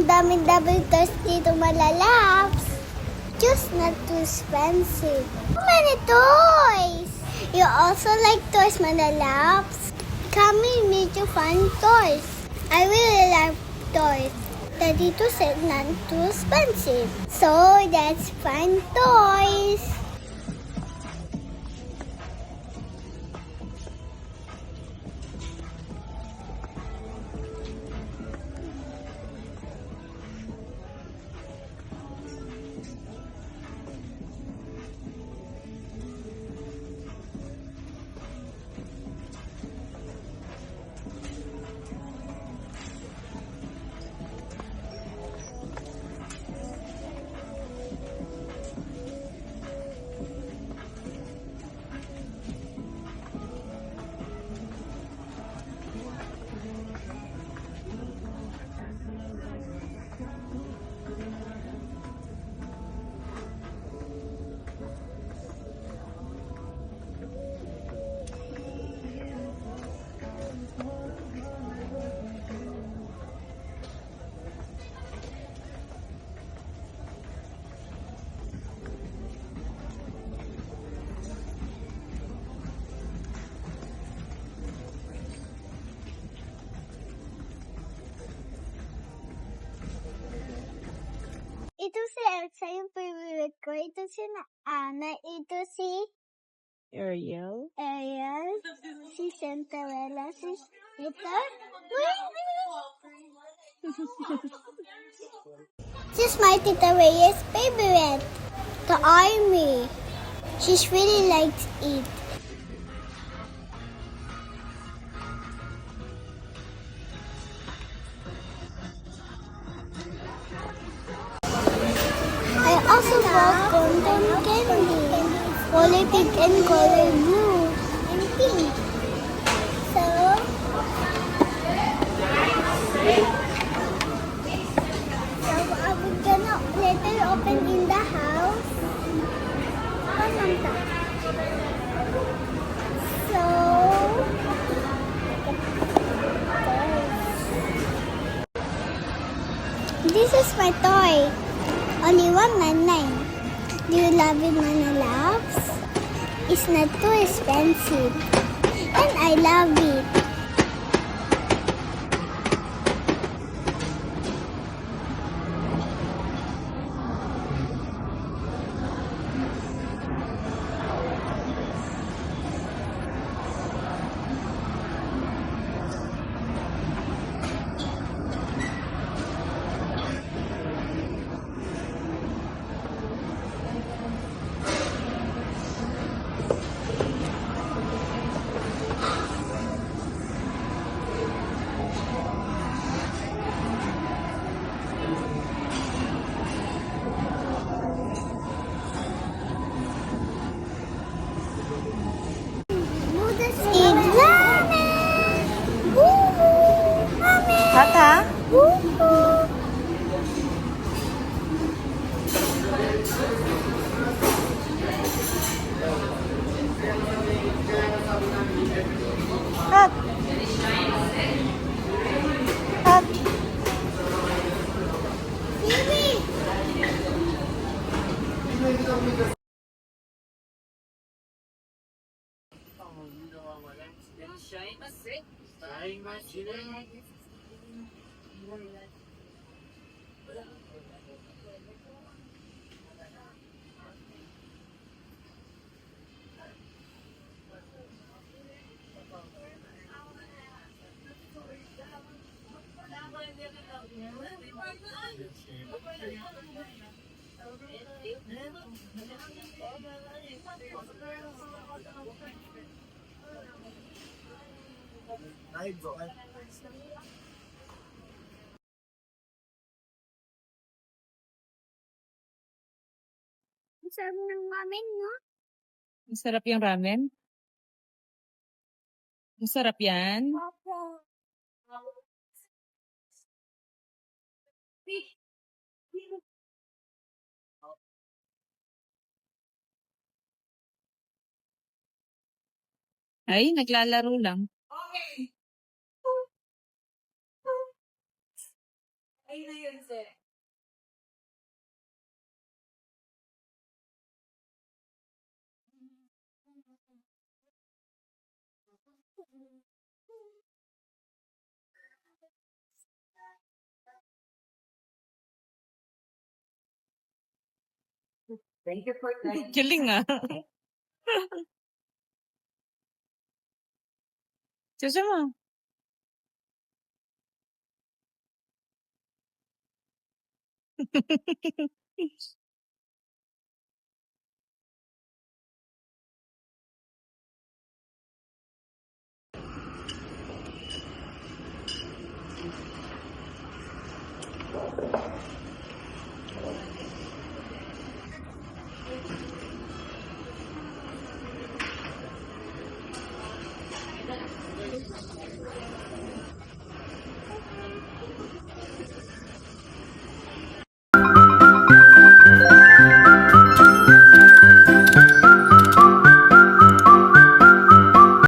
Ang dami-dami toys dito, malalabs. Just not too expensive. So many toys! You also like toys, malalabs? Come with me to find toys. I really like toys. Daddy too said not too expensive. So let's find toys. Ito si Elsa, yung favorite ko. Ito si Ana. Ito si Ariel. Ariel. Si Cinderella. Ito. This is my Tita Reyes' favorite. The army. She's really likes it. I also bought cotton candy, color pink and color blue and pink. So, I'm gonna later open in the house. So, this is my toy. Only $1.99. Do you love it, Manalabs? It's not too expensive. And I love it. Noodles in ramen! Woo! Ramen! Tata? Woo! Tat. Tat. Baby! Ang sarap ng ramen, no? Masarap yung ramen? Masarap yan? Opo. Ay, naglalaro lang. Ay na yun, sir. Thank you for that. Galing ah. Susa mo.